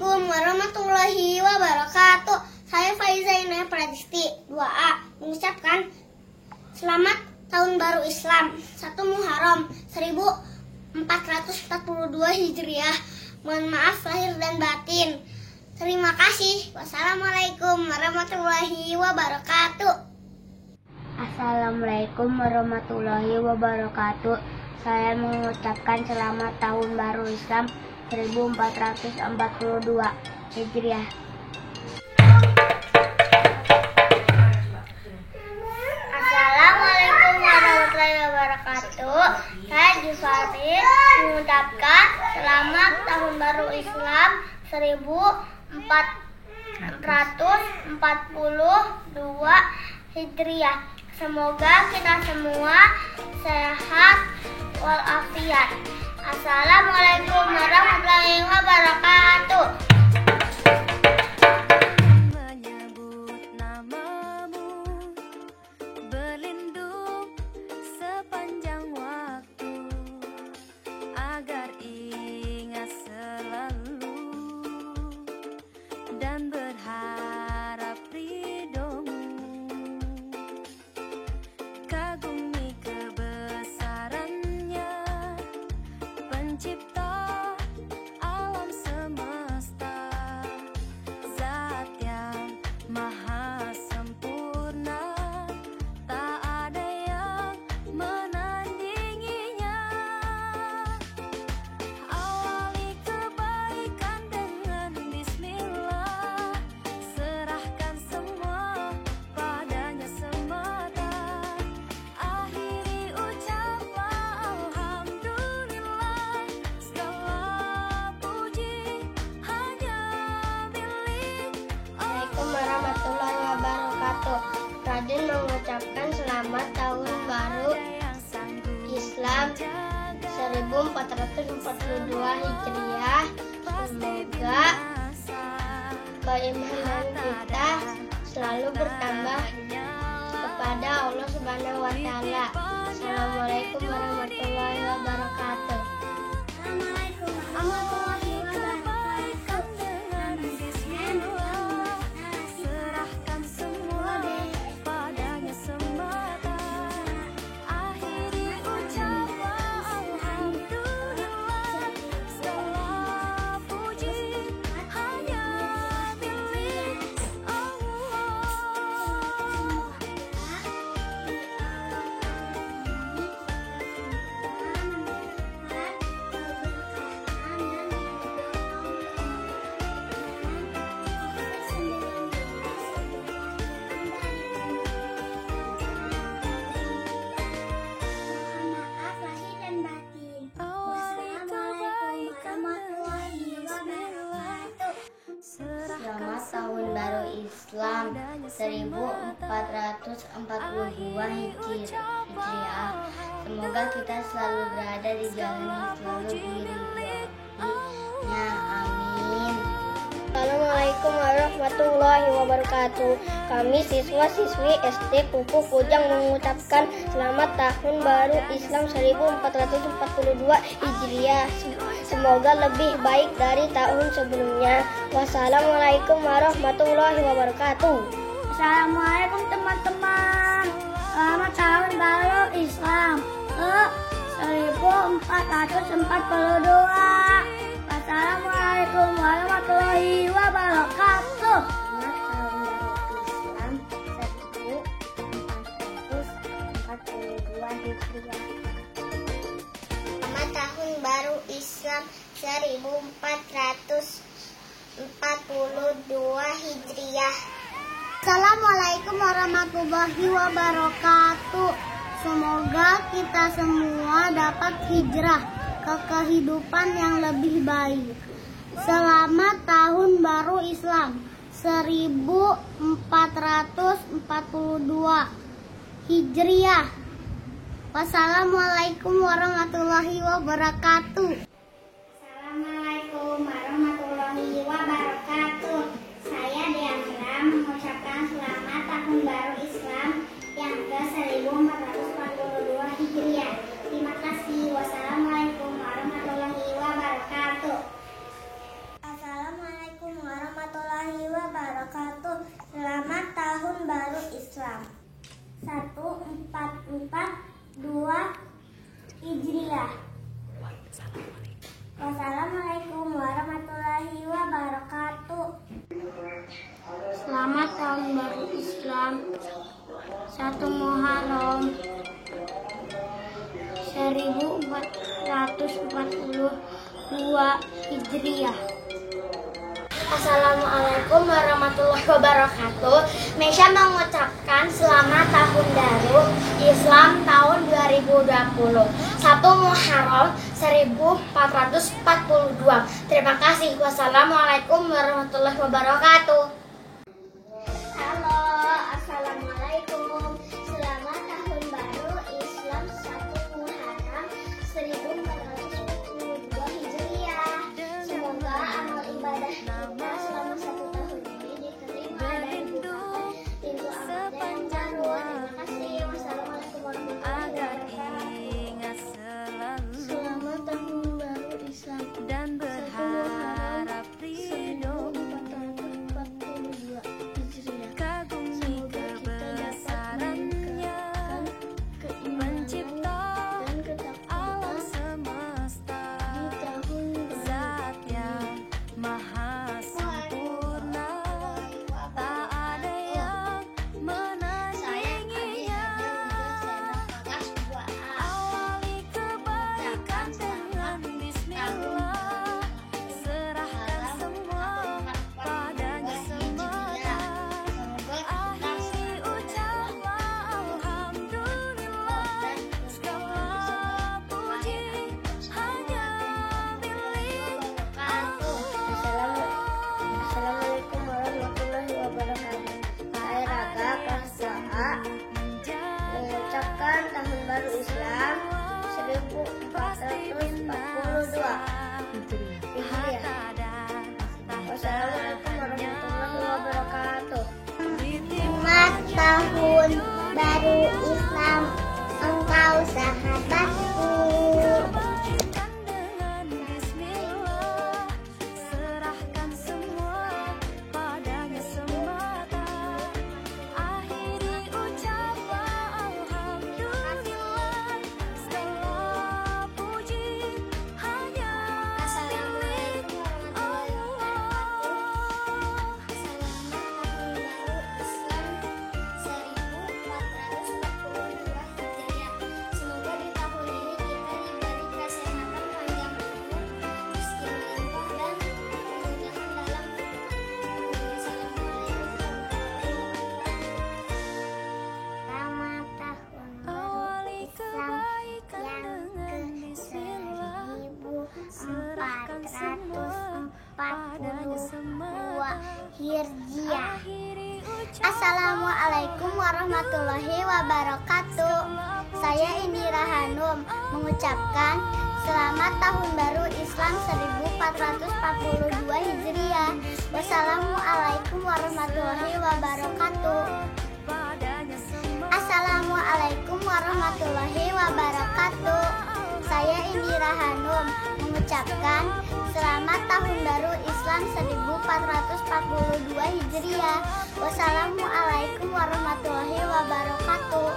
Assalamualaikum warahmatullahi wabarakatuh. Saya Faizaina Pradisti 2A mengucapkan selamat tahun baru Islam 1 Muharram 1442 Hijriah. Mohon maaf lahir dan batin. Terima kasih. Wassalamualaikum warahmatullahi wabarakatuh. Assalamualaikum warahmatullahi wabarakatuh. Saya mengucapkan selamat tahun baru Islam 1442 Hijriah. Assalamualaikum warahmatullahi wabarakatuh. Saya Jufari mengucapkan selamat tahun baru Islam 1442 Hijriah. Semoga kita semua sehat walafiat. Assalamualaikum warahmatullahi wabarakatuh. Menyebut namamu, berlindung sepanjang waktu, agar ingat selalu dan berharap ridhomu. Kagumi kebesarannya, pencipta alam semesta, zat yang maha sempurna, tak ada yang menandinginya. Awali kebaikan dengan bismillah, serahkan semua padanya semata. Akhiri ucaplah alhamdulillah, segala puji hanya milik Assalamualaikum warahmatullahi wabarakatuh. Radin mengucapkan selamat tahun baru Islam 1442 Hijriah. Semoga keimanan kita selalu bertambah kepada Allah Subhanahu wa Ta'ala. Assalamualaikum warahmatullahi wabarakatuh. Assalamualaikum warahmatullahi wabarakatuh. serahkan semua padanya semata. Akhiri ucaplah alhamdulillah, segala puji hanya milik Allah. Maaf lahir dan batin. Awali kebaikan warahmatullahi wabarakatuh. Selamat tahun baru Islam 1442 Hijriah. Semoga kita selalu berada di jalan yang selalu diridhoinya. Amin. Assalamualaikum warahmatullahi wabarakatuh. Kami siswa-siswi SD Kuku Kujang mengucapkan selamat tahun baru Islam 1442 Hijriah. Semoga lebih baik dari tahun sebelumnya. Wassalamualaikum warahmatullahi wabarakatuh. Assalamualaikum teman-teman. Selamat tahun baru Islam 1442. Wassalamualaikum warahmatullahi wabarakatuh. Selamat tahun baru Islam 1442 Hijriah. Assalamualaikum warahmatullahi wabarakatuh. Semoga kita semua dapat hijrah ke kehidupan yang lebih baik. Selamat tahun baru Islam 1442 Hijriah. Wassalamualaikum warahmatullahi wabarakatuh. Assalamualaikum warahmatullahi wabarakatuh. Saya Diandra mengucapkan selamat tahun baru Islam yang ke-1442 Hijriah. Terima kasih. Wassalamualaikum warahmatullahi wabarakatuh. Assalamualaikum wabarakatuh. Selamat tahun baru Islam 1442 Hijriah. Wassalamualaikum warahmatullahi wabarakatuh. Selamat tahun baru Islam 1 Muharram 1442 Hijriah. Assalamualaikum warahmatullahi wabarakatuh. Mesya mengucapkan selamat tahun baru Islam tahun 2020 1 Muharram 1442. Terima kasih. Wassalamualaikum warahmatullahi wabarakatuh. Halo, assalamualaikum. Selamat tahun baru Islam 1 Muharram 1442 Hijriah. Semoga amal ibadah kita selama 1 tahun ini diterima dan dibukakan pintu amal yang baru. Terima kasih. Wassalamualaikum warahmatullahi wabarakatuh. Selamat tahun baru Islam dan berharap ridho. 1442 Hijriah. Kagumi kebesarannya, pencipta alam semesta, zat yang maha sempurna, tak ada yang menandinginya. Awali kebaikan dengan bismillah, serahkan semua padanya semata. Akhiri ucaplah alhamdulillah, segala puji hanya milik Allah. Assalamualaikum warahmatullahi wabarakatuh. Saya Raka kelas A mengucapkan tahun baru Islam 1442 Hijriah. Wassalamualaikum warahmatullahi wabarakatuh. Selamat tahun baru Islam engkau sahabatku. Pujikan dengan bismillah, serahkan semua padanya semata. Akhiri ucaplah alhamdulillah, segala puji hanya milik Allah. Semoga di tahun ini kita diberi kesehatan panjang umur, rezeki limpah dan kemudahan dalam Selamat tahun Awali kebaikan dengan bismillah, serahkan semua padanya semata. Hijriah. Akhiri Assalamualaikum warahmatullahi wabarakatuh. Saya Indira Hanum mengucapkan selamat tahun baru Islam 1442 Hijriah. Wassalamualaikum warahmatullahi wabarakatuh. padanya semata. Assalamualaikum warahmatullahi wabarakatuh. Saya Indira Hanum mengucapkan selamat tahun baru Islam 1442 Hijriah. Wassalamualaikum warahmatullahi wabarakatuh.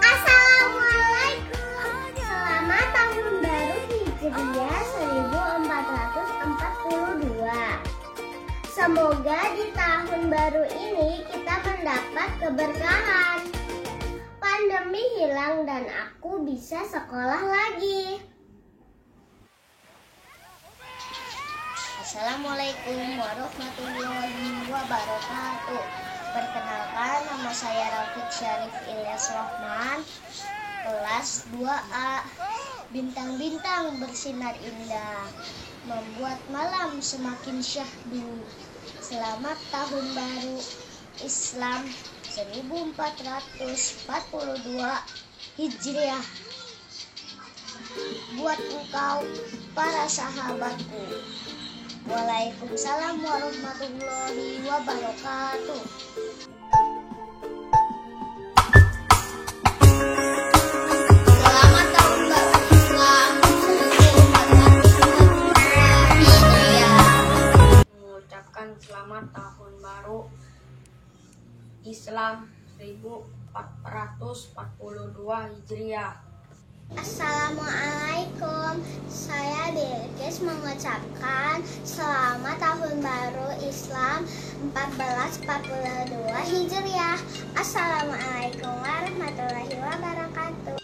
Assalamualaikum. Selamat tahun baru Hijriah 1442. Semoga di tahun baru ini kita mendapat keberkahan. Pandemi hilang dan aku bisa sekolah lagi. Assalamualaikum warahmatullahi wabarakatuh. Perkenalkan, nama saya Rafiq Syarif Ilyas Rahman, kelas 2A. Bintang-bintang bersinar indah, membuat malam semakin syahdu. Selamat tahun baru Islam 1442 Hijriah. Buat engkau para sahabatku. Waalaikumsalam warahmatullahi wabarakatuh. Selamat tahun baru Islam 1442 Hijriah. Mengucapkan selamat tahun baru Islam 1442 Hijriah. Assalamualaikum, saya Bilqis mengucapkan selamat tahun baru Islam 1442 Hijriah. Assalamualaikum warahmatullahi wabarakatuh.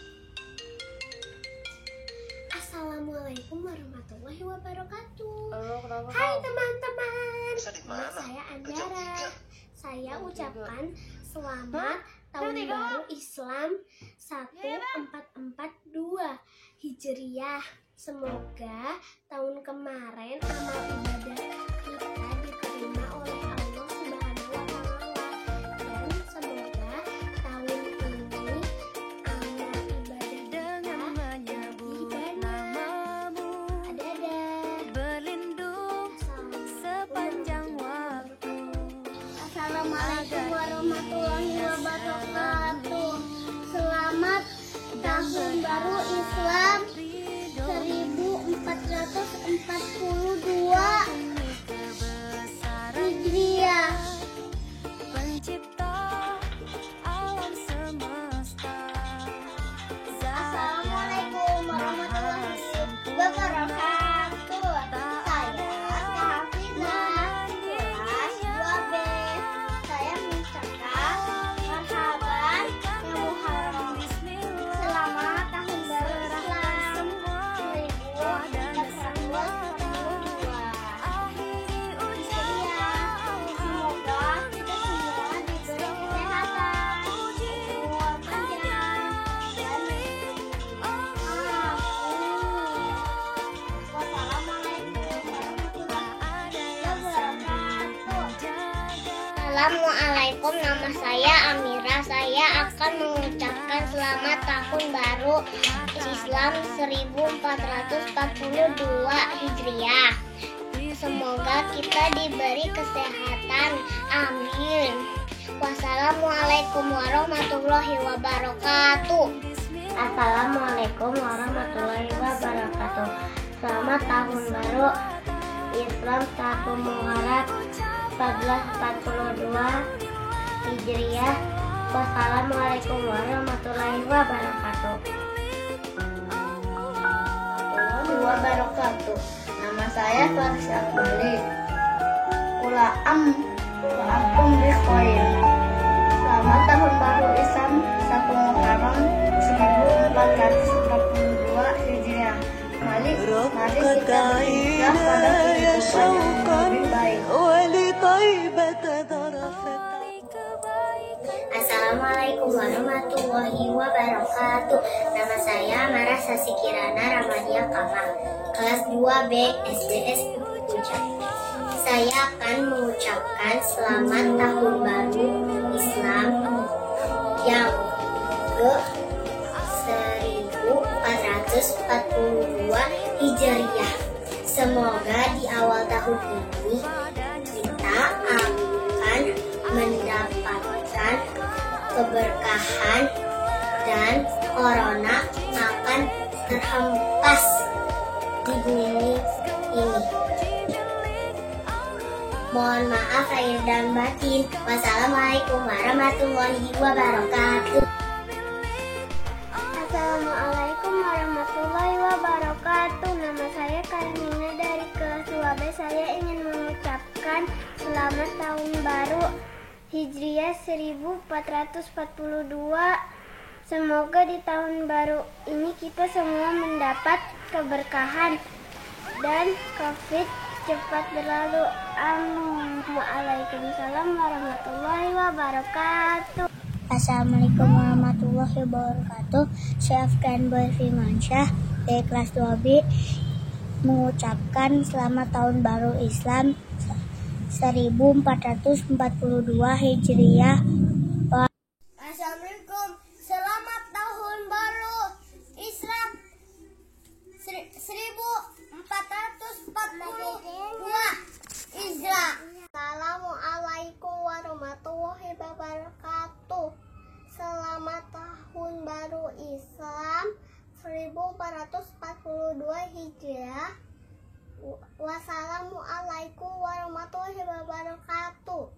Assalamualaikum warahmatullahi wabarakatuh. Hai teman-teman, nama saya Andara. Saya ucapkan selamat tahun baru Islam 1442 Hijriah. Semoga tahun kemarin amal ibadah kita diterima oleh Allah Subhanahu wa Ta'ala, dan semoga tahun ini amal ibadah kita namamu berlindung sepanjang waktu. Assalamualaikum warahmatullahi wabarakatuh. Selamat tahun baru Islam 1442 Hijriah. Pencipta alam semesta. Assalamualaikum warahmatullahi wabarakatuh. Saya Hafizah, kelas 2B. Saya mengucapkan marhaban ya Muharram. Selamat tahun baru Islam 1442 Hijriah. Semoga kita semua diberi kesehatan, umur panjang, dan Assalamualaikum, nama saya Amira. Saya akan mengucapkan selamat tahun baru Islam 1442 Hijriah. Semoga kita diberi kesehatan. Amin. Wassalamualaikum warahmatullahi wabarakatuh. Assalamualaikum warahmatullahi wabarakatuh. Selamat tahun baru Islam 1 Muharram 1442 Hijriah. Wassalamualaikum warahmatullahi wabarakatuh. Wabarakatuh. Nama saya Faris Akbali. Wa'akum bikhair. Selamat tahun baru Islam 1 Muharram 1442 Hijriah. Mari kita beribadah pada kehidupan yang lebih baik. Assalamualaikum warahmatullahi wabarakatuh. Nama saya Mara Sasi Kirana Ramadia Kamal, kelas 2B SDS Puncak. Saya akan mengucapkan selamat tahun baru Islam yang ke 1442 Hijriah. Semoga di awal tahun ini kita akan mendapatkan keberkahan dan corona akan terhempas di bumi ini. Mohon maaf lahir dan batin. Wassalamualaikum warahmatullahi wabarakatuh. Assalamualaikum warahmatullahi wabarakatuh. Nama saya Karina dari kelas 2B. Saya ingin mengucapkan selamat tahun baru Hijriah 1442. Semoga di tahun baru ini kita semua mendapat keberkahan dan COVID cepat berlalu. Amin. Waalaikumsalam warahmatullahi wabarakatuh. Assalamualaikum warahmatullahi wabarakatuh. Saya Afgan Boy Firmansyah dari kelas 2B mengucapkan selamat tahun baru Islam 1442 Hijriah. Assalamualaikum, selamat tahun baru Islam 1442 Hijriah. Assalamualaikum warahmatullahi wabarakatuh. Selamat tahun baru Islam 1442 Hijriah. Wassalamualaikum warahmatullahi wabarakatuh.